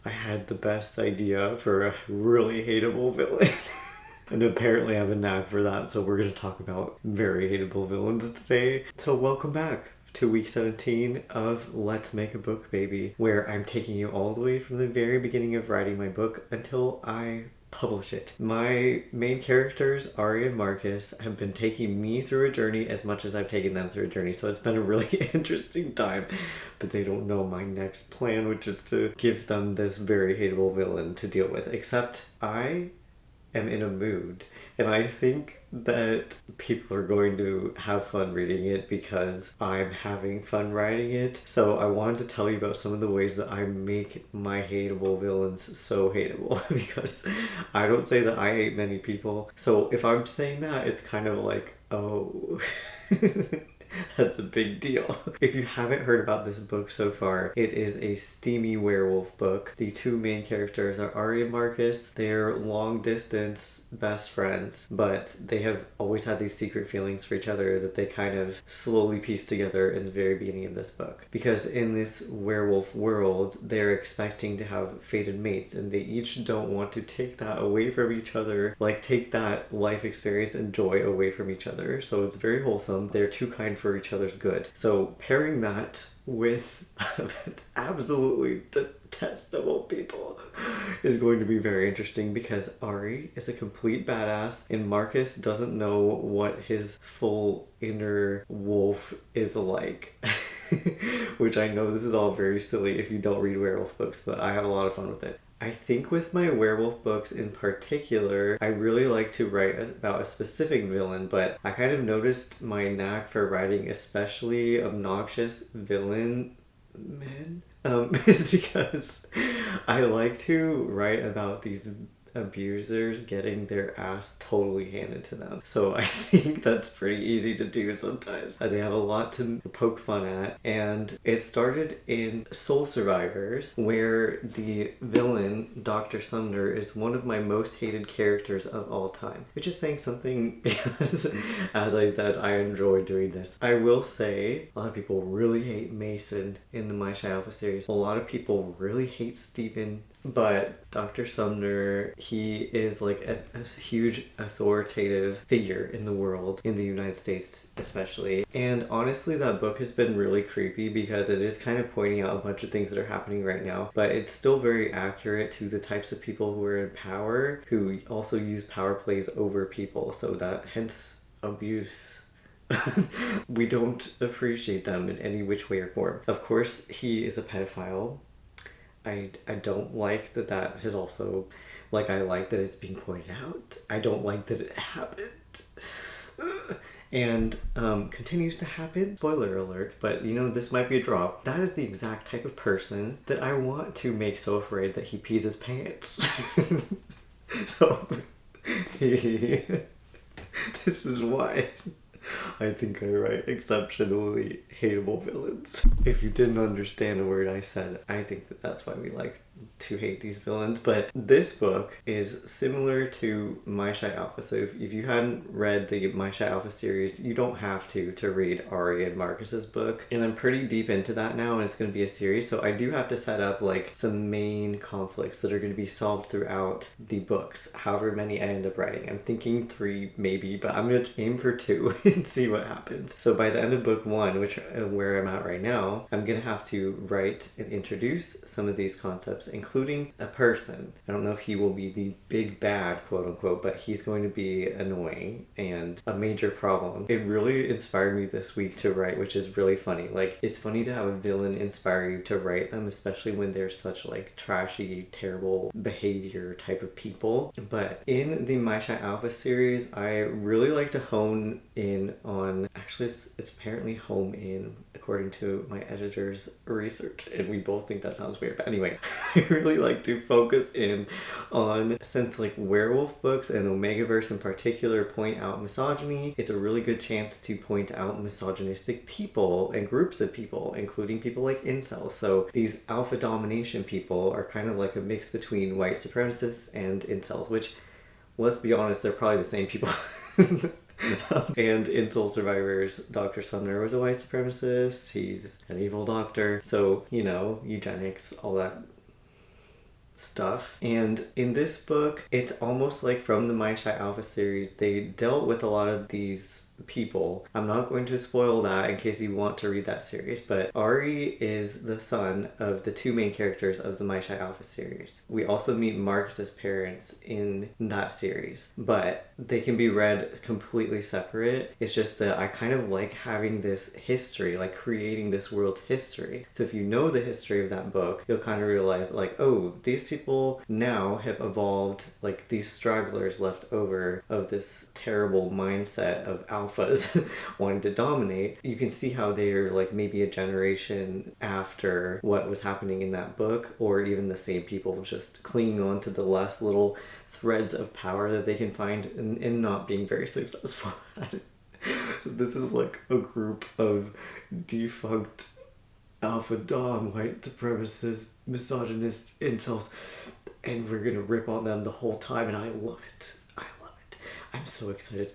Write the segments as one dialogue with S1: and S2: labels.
S1: I had the best idea for a really hateable villain. And apparently I have a knack for that, so we're going to talk about very hateable villains today. So welcome back to week 17 of Let's Make a Book Baby, where I'm taking you all the way from the very beginning of writing my book until I publish it. My main characters, Ari and Marcus, have been taking me through a journey as much as I've taken them through a journey, so it's been a really interesting time. But they don't know my next plan, which is to give them this very hateable villain to deal with. Except I am in a mood, and I think that people are going to have fun reading it because I'm having fun writing it. So I wanted to tell you about some of the ways that I make my hateable villains so hateable because I don't say that I hate many people. So if I'm saying that, it's kind of like, oh... That's a big deal. If you haven't heard about this book so far, it is a steamy werewolf book. The two main characters are Ari and Marcus. They're long distance best friends, but they have always had these secret feelings for each other that they kind of slowly piece together in the very beginning of this book. Because in this werewolf world, they're expecting to have fated mates, and they each don't want to take that away from each other, like take that life experience and joy away from each other. So it's very wholesome. They're too kind for each other's good. So pairing that with absolutely detestable people is going to be very interesting because Ari is a complete badass and Marcus doesn't know what his full inner wolf is like. Which I know this is all very silly if you don't read werewolf books, but I have a lot of fun with it. I think with my werewolf books in particular, I really like to write about a specific villain, but I kind of noticed my knack for writing especially obnoxious villain men is because I like to write about these abusers getting their ass totally handed to them. So I think that's pretty easy to do sometimes. They have a lot to poke fun at, and it started in Soul Survivors, where the villain, Dr. Sumner, is one of my most hated characters of all time. Which is saying something because, as I said, I enjoy doing this. I will say, a lot of people really hate Mason in the My Shy Alpha series. A lot of people really hate Steven. But Dr. Sumner, he is like a huge authoritative figure in the world, in the United States especially. And honestly, that book has been really creepy because it is kind of pointing out a bunch of things that are happening right now. But it's still very accurate to the types of people who are in power, who also use power plays over people. So that hence abuse. We don't appreciate them in any which way or form. Of course, he is a pedophile. I don't like that has also, like, I like that it's being pointed out. I don't like that it happened. And continues to happen. Spoiler alert, but you know, this might be a drop. That is the exact type of person that I want to make so afraid that he pees his pants. So, this is why I think I write exceptionally hateable villains. If you didn't understand a word I said, I think that's why we like to hate these villains. But this book is similar to My Shy Alpha. So if you hadn't read the My Shy Alpha series, you don't have to read Ari and Marcus's book. And I'm pretty deep into that now, and it's going to be a series. So I do have to set up like some main conflicts that are going to be solved throughout the books, however many I end up writing. I'm thinking 3 maybe, but I'm going to aim for 2 and see what happens. So by the end of book 1, which where I'm at right now, I'm going to have to write and introduce some of these concepts, including a person. I don't know if he will be the big bad, quote unquote, but he's going to be annoying and a major problem. It really inspired me this week to write, which is really funny. Like, it's funny to have a villain inspire you to write them, especially when they're such like trashy, terrible behavior type of people. But in the My Shy Alpha series, I really like to hone in on, actually it's apparently home in, according to my editor's research, and we both think that sounds weird, but anyway, I really like to focus in on, since like werewolf books and Omegaverse in particular point out misogyny, it's a really good chance to point out misogynistic people and groups of people, including people like incels. So these alpha domination people are kind of like a mix between white supremacists and incels, which, let's be honest, they're probably the same people. And in Soul Survivors, Dr. Sumner was a white supremacist. He's an evil doctor. So, you know, eugenics, all that stuff. And in this book, it's almost like from the My Shy Alpha series, they dealt with a lot of these people. I'm not going to spoil that in case you want to read that series, but Ari is the son of the two main characters of the My Shy Alpha series. We also meet Marcus's parents in that series, but they can be read completely separate. It's just that I kind of like having this history, like creating this world's history. So if you know the history of that book, you'll kind of realize like, oh, these people now have evolved, like these stragglers left over of this terrible mindset of alphas wanting to dominate. You can see how they are like maybe a generation after what was happening in that book, or even the same people just clinging on to the last little threads of power that they can find and not being very successful at it. So this is like a group of defunct alpha dom, white supremacist, misogynist incels, and we're gonna rip on them the whole time, and I love it. I love it. I'm so excited.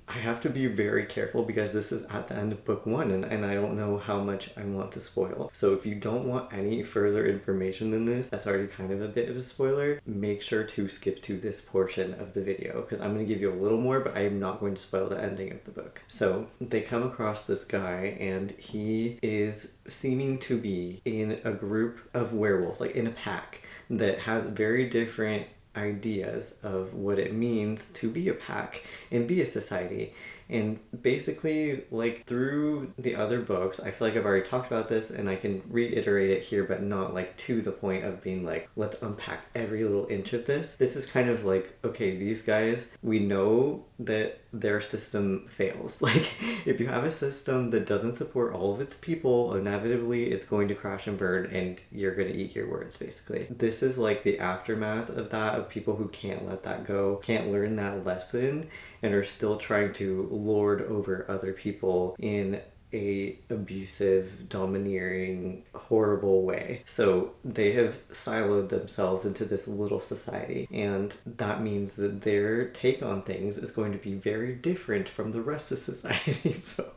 S1: I have to be very careful because this is at the end of book 1 and I don't know how much I want to spoil. So if you don't want any further information than this, that's already kind of a bit of a spoiler, make sure to skip to this portion of the video because I'm going to give you a little more, but I am not going to spoil the ending of the book. So they come across this guy and he is seeming to be in a group of werewolves, like in a pack that has very different ideas of what it means to be a pack and be a society. And basically, like through the other books, I feel like I've already talked about this and I can reiterate it here, but not like to the point of being like, let's unpack every little inch of this. This is kind of like, okay, these guys, we know that their system fails. Like if you have a system that doesn't support all of its people, inevitably it's going to crash and burn and you're going to eat your words, basically. This is like the aftermath of that, of people who can't let that go, can't learn that lesson, and are still trying to lord over other people in a abusive, domineering, horrible way. So they have siloed themselves into this little society, and that means that their take on things is going to be very different from the rest of society. So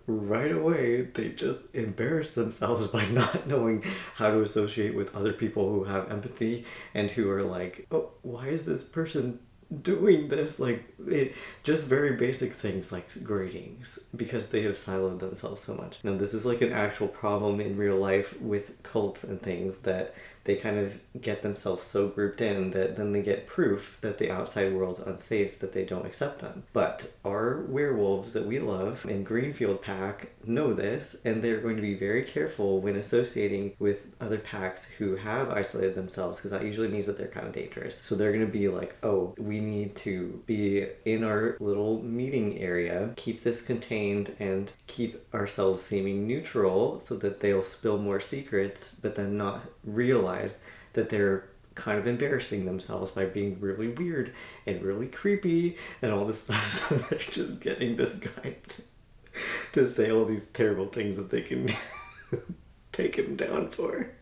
S1: right away they just embarrass themselves by not knowing how to associate with other people who have empathy and who are like, oh, why is this person doing this? Like it, just very basic things like greetings, because they have siloed themselves so much. Now this is like an actual problem in real life with cults and things, that they kind of get themselves so grouped in that then they get proof that the outside world's unsafe, that they don't accept them. But our werewolves that we love in Greenfield Pack know this, and they're going to be very careful when associating with other packs who have isolated themselves, because that usually means that they're kind of dangerous. So they're going to be like, oh, we need to be in our little meeting area, keep this contained, and keep ourselves seeming neutral so that they'll spill more secrets, but then not realize that they're kind of embarrassing themselves by being really weird and really creepy and all this stuff. So they're just getting this guy to say all these terrible things that they can take him down for.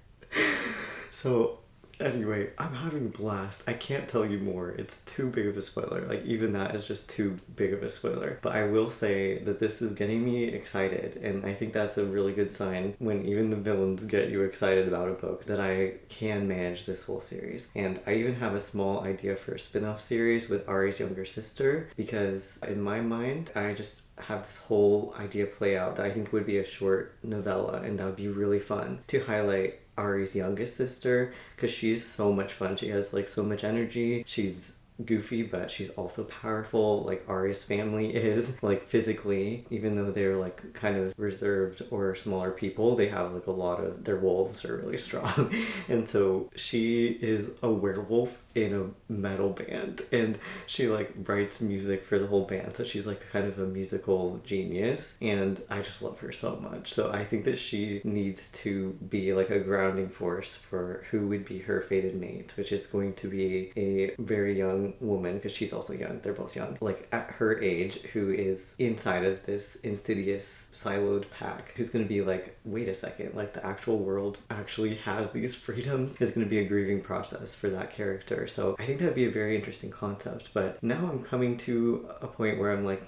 S1: So anyway, I'm having a blast. I can't tell you more. It's too big of a spoiler. Like even that is just too big of a spoiler. But I will say that this is getting me excited, and I think that's a really good sign when even the villains get you excited about a book, that I can manage this whole series. And I even have a small idea for a spin-off series with Ari's younger sister, because in my mind, I just have this whole idea play out that I think would be a short novella, and that would be really fun to highlight Ari's youngest sister, because she's so much fun. She has like so much energy. She's goofy, but she's also powerful, like Ari's family is, like physically, even though they're like kind of reserved or smaller people, they have like a lot of, their wolves are really strong. And so she is a werewolf in a metal band, and she like writes music for the whole band, so she's like kind of a musical genius, and I just love her so much. So I think that she needs to be like a grounding force for who would be her fated mate, which is going to be a very young young woman, because she's also young, they're both young, like at her age, who is inside of this insidious siloed pack, who's going to be like, wait a second, like the actual world actually has these freedoms. It's going to be a grieving process for that character. So I think that'd be a very interesting concept. But now I'm coming to a point where I'm like,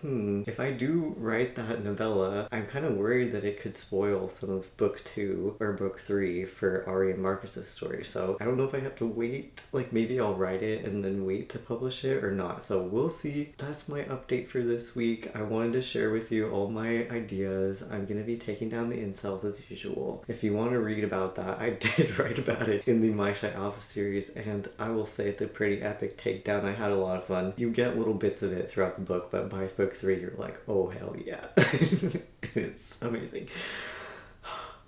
S1: if I do write that novella, I'm kind of worried that it could spoil some of book 2 or book 3 for Ari and Marcus's story. So I don't know if I have to wait, like maybe I'll write it and then wait to publish it or not. So we'll see. That's my update for this week. I wanted to share with you all my ideas. I'm going to be taking down the incels as usual. If you want to read about that, I did write about it in the My Shy Alpha series, and I will say it's a pretty epic takedown. I had a lot of fun. You get little bits of it throughout the book, but by book 3 you're like, oh hell yeah. It's amazing.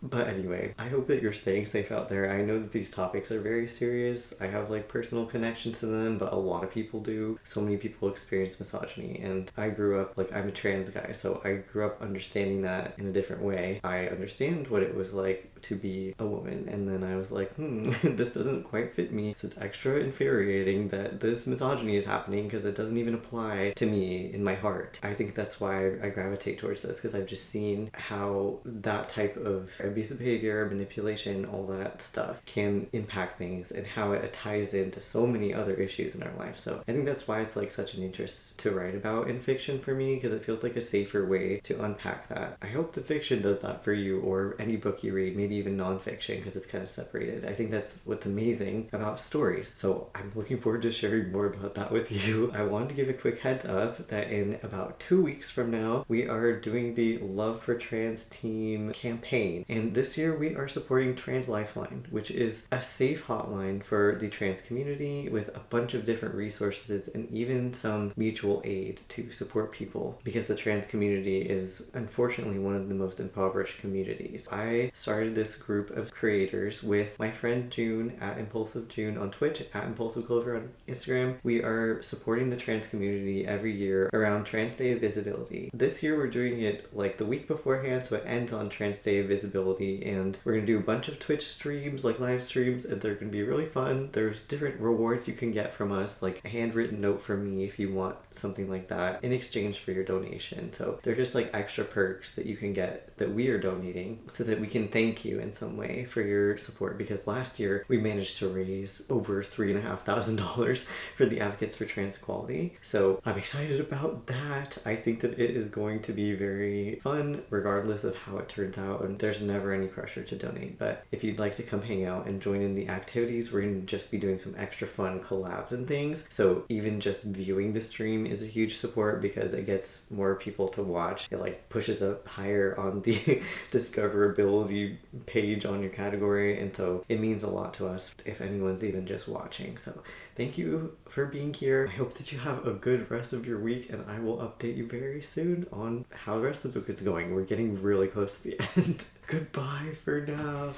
S1: But anyway, I hope that you're staying safe out there. I know that these topics are very serious. I have like personal connections to them, but a lot of people do. So many people experience misogyny, and I grew up, like I'm a trans guy, so I grew up understanding that in a different way. I understand what it was like to be a woman, and then I was like, this doesn't quite fit me. So it's extra infuriating that this misogyny is happening because it doesn't even apply to me in my heart. I think that's why I gravitate towards this, because I've just seen how that type of abusive behavior, manipulation, all that stuff can impact things, and how it ties into so many other issues in our life. So I think that's why it's like such an interest to write about in fiction for me, because it feels like a safer way to unpack that. I hope the fiction does that for you, or any book you read, maybe even nonfiction, because it's kind of separated. I think that's what's amazing about stories. So I'm looking forward to sharing more about that with you. I wanted to give a quick heads up that in about 2 weeks from now, we are doing the Love for Trans Team campaign. And this year we are supporting Trans Lifeline, which is a safe hotline for the trans community with a bunch of different resources and even some mutual aid to support people, because the trans community is unfortunately one of the most impoverished communities. I started this group of creators with my friend June at Impulsive June on Twitch, at Impulsive Clover on Instagram. We are supporting the trans community every year around Trans Day of Visibility. This year we're doing it like the week beforehand, so it ends on Trans Day of Visibility, and we're gonna do a bunch of Twitch streams, like live streams, and they're gonna be really fun. There's different rewards you can get from us, like a handwritten note from me if you want something like that in exchange for your donation. So they're just like extra perks that you can get that we are donating, so that we can thank you in some way for your support, because last year we managed to raise over $3,500 for the Advocates for Trans Equality. So I'm excited about that. I think that it is going to be very fun regardless of how it turns out, and there's never any pressure to donate. But if you'd like to come hang out and join in the activities, we're going to just be doing some extra fun collabs and things. So even just viewing the stream is a huge support, because it gets more people to watch. It like pushes up higher on the discoverability page on your category, and so it means a lot to us if anyone's even just watching. So thank you for being here. I hope that you have a good rest of your week, and I will update you very soon on how the rest of the book is going. We're getting really close to the end. Goodbye for now.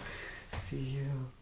S1: See you.